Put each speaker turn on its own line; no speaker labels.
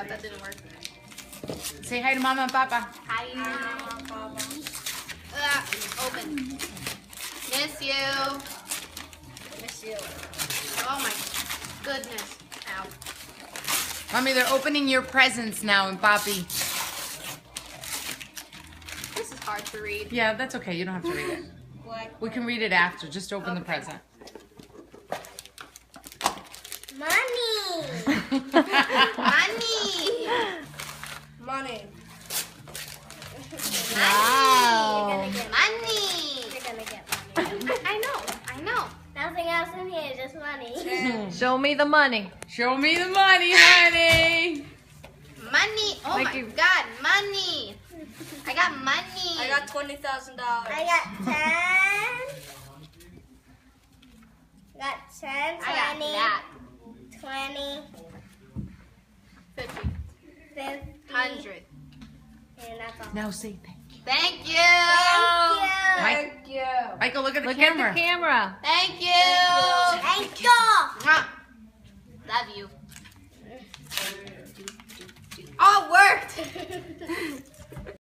god, that didn't work.
Say hi to Mama and Papa.
Hi, Mama and Papa. Open. Miss you. Miss you. Oh my goodness. Ow.
Mommy, they're opening your presents now and Papi.
This is hard to read.
Yeah, that's okay. You don't have to read it. We can read it after. Just open the present.
Money.
Money.
Money.
Wow.
Money.
You're gonna get money.
I know.
Nothing else in here, just money.
Show me the money.
Show me the money, honey.
Money. Oh
Thank
my
you.
god, money. I got money.
I got $20,000.
I got 10. Got 10, 20,
I got that.
20,
50.
50.
100.
And that's all.
Now say thank you.
Thank you.
Mike,
Thank you.
Michael, look at the
Look
camera.
at the camera.
Thank you.
Thank you.
Mwah. Love you. Oh, it worked.